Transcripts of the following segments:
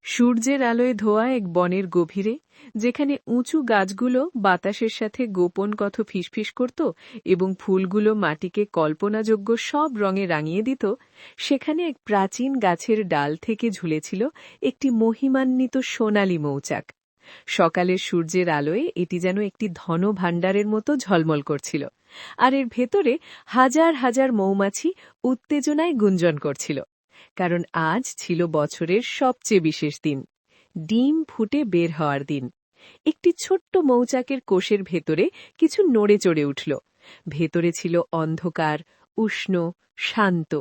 সূর্যের আলোয় ধোয়া এক বনের গভীরে, যেখানে উঁচু গাছগুলো বাতাসের সাথে গোপন কথ ফিসফিস করত এবং ফুলগুলো মাটিকে কল্পনাযোগ্য সব রঙে রাঙিয়ে দিত, সেখানে এক প্রাচীন গাছের ডাল থেকে ঝুলেছিল একটি মহিমান্বিত সোনালী মৌচাক। সকালের সূর্যের আলোয় এটি যেন একটি ধন ভাণ্ডারের মতো ঝলমল করছিল, আর এর ভেতরে হাজার হাজার মৌমাছি উত্তেজনায় গুঞ্জন করছিল। কারণ আজ ছিল বছরের সবচেয়ে বিশেষ দিন, ডিম ফুটে বের হওয়ার দিন। একটি ছোট্ট মৌচাকের কোষের ভেতরে কিছু নড়ে চড়ে উঠল। ভেতরে ছিল অন্ধকার, উষ্ণ, শান্ত।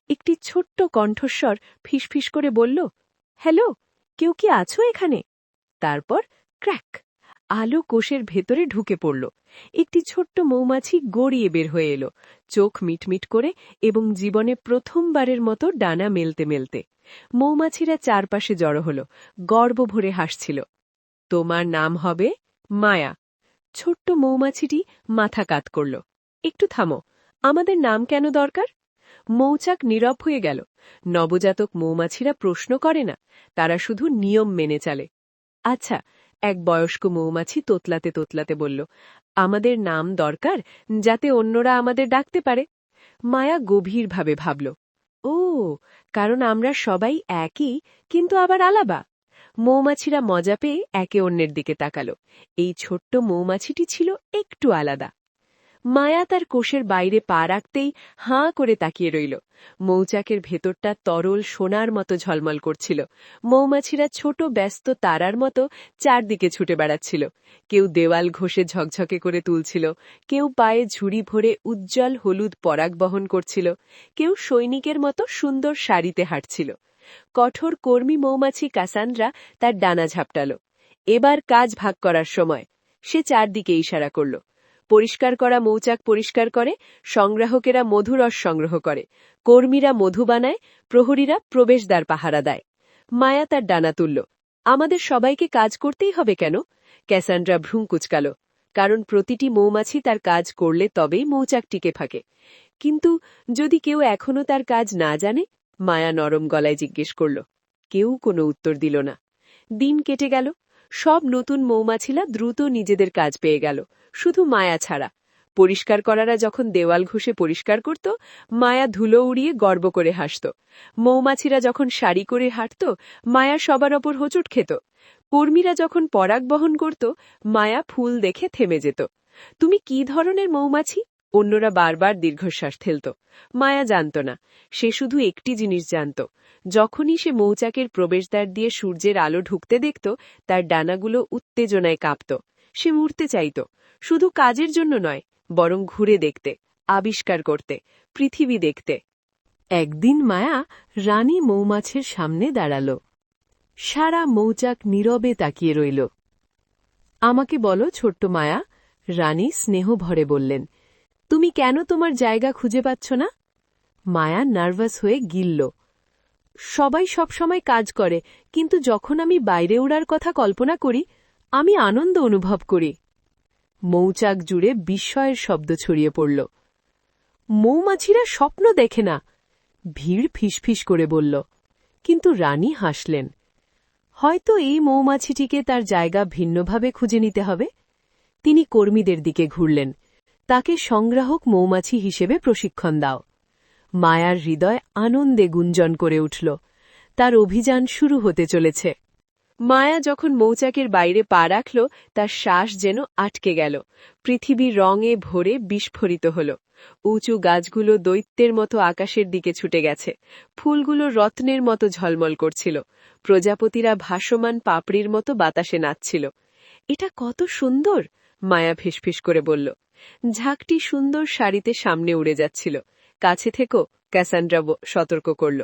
একটি ছোট্ট কণ্ঠস্বর ফিসফিস করে বলল, হ্যালো, কেউ কি আছো এখানে? তারপর ক্র্যাক, আলো কোষের ভেতরে ঢুকে পড়ল। একটি ছোট্ট মৌমাছি গড়িয়ে বের হয়ে এলো, চোখ মিটমিট করে এবং জীবনে প্রথমবারের মতো ডানা মেলতে মেলতে। মৌমাছিরা চারপাশে জড়ো হল, গর্ব ভরে হাসছিল। তোমার নাম হবে মায়া। ছোট্ট মৌমাছিটি মাথা কাত করল। একটু থামো, আমাদের নাম কেন দরকার? মৌচাক নীরব হয়ে গেল। নবজাতক মৌমাছিরা প্রশ্ন করে না, তারা শুধু নিয়ম মেনে চলে। আচ্ছা, এক বয়স্ক মৌমাছি তোতলাতে তোতলাতে বলল, আমাদের নাম দরকার যাতে অন্যরা আমাদের ডাকতে পারে। মায়া গভীরভাবে ভাবল, ও, কারণ আমরা সবাই একই, কিন্তু আবার আলাদা। মৌমাছিরা মজা পেয়ে একে অন্যের দিকে তাকালো। এই ছোট্ট মৌমাছিটি ছিল একটু আলাদা। মায়া তার কোষের বাইরে পা রাখতেই হাঁ করে তাকিয়ে রইল। মৌচাকের ভেতরটা তরল সোনার মতো ঝলমল করছিল। মৌমাছিরা ছোট ব্যস্ত তারার মতো চারদিকে ছুটে বেড়াচ্ছিল। কেউ দেওয়াল ঘষে ঝকঝকে করে তুলছিল, কেউ পায়ে ঝুড়ি ভরে উজ্জ্বল হলুদ পরাগ বহন করছিল, কেউ সৈনিকের মতো সুন্দর শাড়িতে হাঁটছিল। কঠোর কর্মী মৌমাছি কাসান্দ্রা তার ডানা ঝাপটাল। এবার কাজ ভাগ করার সময়। সে চারদিকে ইশারা করল। পরিষ্কার করা মৌচাক পরিষ্কার করে, সংগ্রাহকেরা মধুরস সংগ্রহ করে, কর্মীরা মধু বানায়, প্রহরীরা প্রবেশদ্বার পাহারা দেয়। মায়া তার ডানা তুলল। আমাদের সবাইকে কাজ করতেই হবে কেন? ক্যাসান্ড্রা ভ্রূ কুচকাল। কারণ প্রতিটি মৌমাছি তার কাজ করলে তবেই মৌচাক টিকে থাকে। কিন্তু যদি কেউ এখনো তার কাজ না জানে? মায়া নরম গলায় জিজ্ঞেস করল। কেউ কোনো উত্তর দিল না। দিন কেটে গেল। সব নতুন মৌমাছিরা দ্রুত নিজেদের কাজ পেয়ে গেল, শুধু মায়া ছাড়া। পরিষ্কার করারা যখন দেওয়াল ঘষে পরিষ্কার করত, মায়া ধুলো উড়িয়ে গর্ব করে হাসত। মৌমাছিরা যখন শাড়ি করে হাঁটত, মায়া সবার ওপর হোঁচট খেত। কর্মীরা যখন পরাগ বহন করত, মায়া ফুল দেখে থেমে যেত। তুমি কি ধরনের মৌমাছি? অন্যরা বারবার দীর্ঘশ্বাস ফেলত। মায়া জানত না। সে শুধু একটি জিনিস জানত, যখনই সে মৌচাকের প্রবেশদ্বার দিয়ে সূর্যের আলো ঢুকতে দেখত, তার ডানাগুলো উত্তেজনায় কাঁপত। সে মরতে চাইত, শুধু কাজের জন্য নয়, বরং ঘুরে দেখতে, আবিষ্কার করতে, পৃথিবী দেখতে। একদিন মায়া রানী মৌমাছির সামনে দাঁড়াল। সারা মৌচাক নীরবে তাকিয়ে রইল। আমাকে বলো ছোট্ট মায়া, রানী স্নেহ ভরে বললেন, তুমি কেন তোমার জায়গা খুঁজে পাচ্ছ না? মায়া নার্ভাস হয়ে গিলল। সবাই সবসময় কাজ করে, কিন্তু যখন আমি বাইরে ওড়ার কথা কল্পনা করি, আমি আনন্দ অনুভব করি। মৌচাক জুড়ে বিস্ময়ের শব্দ ছড়িয়ে পড়ল। মৌমাছিরা স্বপ্ন দেখে না, ভিড় ফিসফিস করে বলল। কিন্তু রানী হাসলেন। হয়তো এই মৌমাছিটিকে তার জায়গা ভিন্নভাবে খুঁজে নিতে হবে। তিনি কর্মীদের দিকে ঘুরলেন। তাকে সংগ্রাহক মৌমাছি হিসেবে প্রশিক্ষণ দাও। মায়ার হৃদয় আনন্দে গুঞ্জন করে উঠল। তার অভিযান শুরু হতে চলেছে। মায়া যখন মৌচাকের বাইরে পা রাখল, তার শ্বাস যেন আটকে গেল। পৃথিবীর রঙে ভরে বিস্ফোরিত হল। উঁচু গাছগুলো দৈত্যের মতো আকাশের দিকে ছুটে গেছে। ফুলগুলো রত্নের মতো ঝলমল করছিল। প্রজাপতিরা ভাসমান পাপড়ির মতো বাতাসে নাচছিল। এটা কত সুন্দর, মায়া ফিসফিস করে বলল। ঝাঁকটি সুন্দর শাড়িতে সামনে উড়ে যাচ্ছিল। কাছে থেকো, ক্যাসান্ড্রা সতর্ক করল।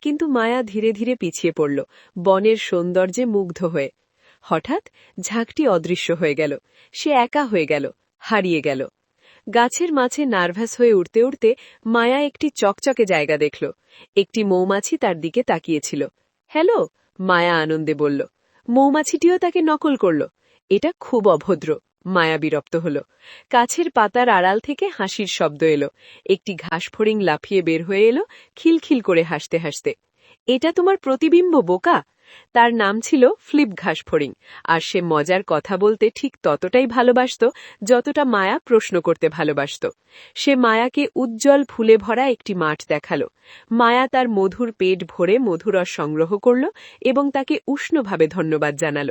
কিন্তু মায়া ধীরে ধীরে পিছিয়ে পড়ল, বনের সৌন্দর্যে মুগ্ধ হয়ে। হঠাৎ ঝাঁকটি অদৃশ্য হয়ে গেল। সে একা হয়ে গেল, হারিয়ে গেল। গাছের মাঝে নার্ভাস হয়ে উঠতে উঠতে মায়া একটি চকচকে জায়গা দেখল। একটি মৌমাছি তার দিকে তাকিয়েছিল। হ্যালো, মায়া আনন্দে বলল। মৌমাছিটিও তাকে নকল করল। এটা খুব অভদ্র, মায়া বিরক্ত হল। গাছের পাতার আড়াল থেকে হাসির শব্দ এলো। একটি ঘাসফড়িং লাফিয়ে বের হয়ে এলো, খিলখিল করে হাসতে হাসতে। এটা তোমার প্রতিবিম্ব, বোকা। তার নাম ছিল ফ্লিপ ঘাসফড়িং, আর সে মজার কথা বলতে ঠিক ততটাই ভালোবাসত যতটা মায়া প্রশ্ন করতে ভালোবাসত। সে মায়াকে উজ্জ্বল ফুলে ভরা একটি মাঠ দেখাল। মায়া তার মধুর পেট ভরে মধুরস সংগ্রহ করল এবং তাকে উষ্ণভাবে ধন্যবাদ জানাল।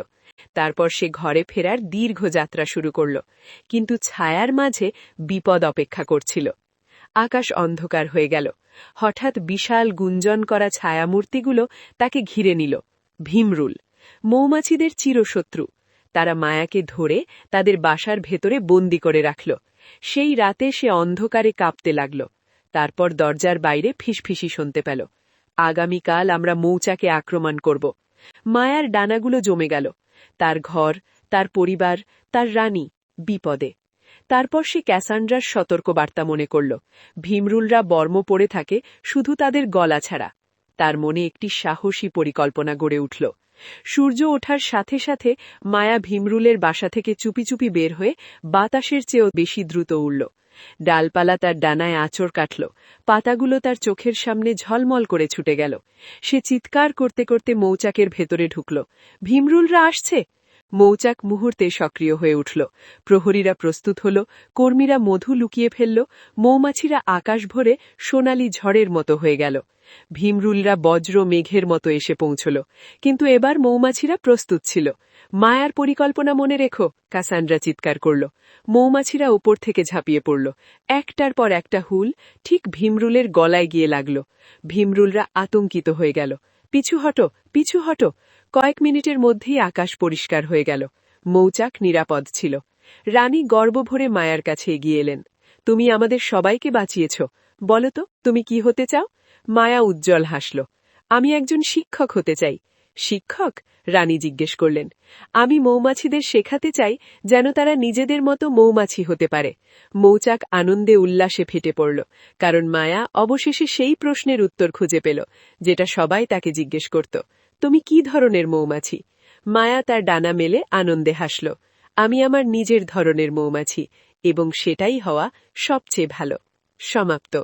তারপর সে ঘরে ফেরার দীর্ঘ যাত্রা শুরু করল, কিন্তু ছায়ার মাঝে বিপদ অপেক্ষা করছিল। আকাশ অন্ধকার হয়ে গেল। হঠাৎ বিশাল গুঞ্জন করা ছায়ামূর্তিগুলো তাকে ঘিরে নিল। ভীমরুল, মৌমাছিদের চিরশত্রু। তারা মায়াকে ধরে তাদের বাসার ভেতরে বন্দি করে রাখল। সেই রাতে সে অন্ধকারে কাঁপতে লাগল। তারপর দরজার বাইরে ফিসফিসি শুনতে পেল, আগামীকাল আমরা মৌচাকে আক্রমণ করব। মায়ার ডানাগুলো জমে গেল। তার ঘর, তার পরিবার, তার রানী বিপদে। তারপর সে ক্যাসান্ড্রার সতর্কবার্তা মনে করল। ভীমরুলরা বর্ম পড়ে থাকে শুধু তাদের গলা ছাড়া। তার মনে একটি সাহসী পরিকল্পনা গড়ে উঠল। সূর্য ওঠার সাথে সাথে মায়া ভীমরুলের বাসা থেকে চুপি চুপি বের হয়ে বাতাসের চেয়েও বেশি দ্রুত উড়ল। ডালপালা তার ডানায় আঁচড় কাটল, পাতাগুলো তার চোখের সামনে ঝলমল করে ছুটে গেল। সে চিৎকার করতে করতে মৌচাকের ভেতরে ঢুকল। ভীমরুলরা আসছে! মৌচাক মুহূর্তে সক্রিয় হয়ে উঠল। প্রহরীরা প্রস্তুত হল, কর্মীরা মধু লুকিয়ে ফেলল, মৌমাছিরা আকাশ ভরে সোনালি ঝড়ের মতো হয়ে গেল। ভীমরুলরা বজ্র মেঘের মতো এসে পৌঁছল, কিন্তু এবার মৌমাছিরা প্রস্তুত ছিল। মায়ার পরিকল্পনা মনে রেখো, কাসান্ড্রা চিৎকার করল। মৌমাছিরা ওপর থেকে ঝাঁপিয়ে পড়ল। একটার পর একটা হুল ঠিক ভীমরুলের গলায় গিয়ে লাগল। ভীমরুলরা আতঙ্কিত হয়ে গেল। পিছু হটো, পিছু হটো! কয়েক মিনিটের মধ্যেই আকাশ পরিষ্কার হয়ে গেল। মৌচাক নিরাপদ ছিল। রানী গর্ব ভরে মায়ার কাছে এগিয়ে এলেন। তুমি আমাদের সবাইকে বাঁচিয়েছ। বলো তো, তুমি কি হতে চাও? মায়া উজ্জ্বল হাসল। আমি একজন শিক্ষক হতে চাই। শিক্ষক? রানী জিজ্ঞেস করলেন। আমি মৌমাছিদের শেখাতে চাই যেন তারা নিজেদের মতো মৌমাছি হতে পারে। মৌচাক আনন্দে উল্লাসে ফেটে পড়ল, কারণ মায়া অবশেষে সেই প্রশ্নের উত্তর খুঁজে পেল যেটা সবাই তাকে জিজ্ঞেস করত, তুমি কি ধরনের মৌমাছি? মায়া তার ডানা মেলে আনন্দে হাসল। আমি আমার নিজের ধরনের মৌমাছি, এবং সেটাই হওয়া সবচেয়ে ভালো। সমাপ্ত।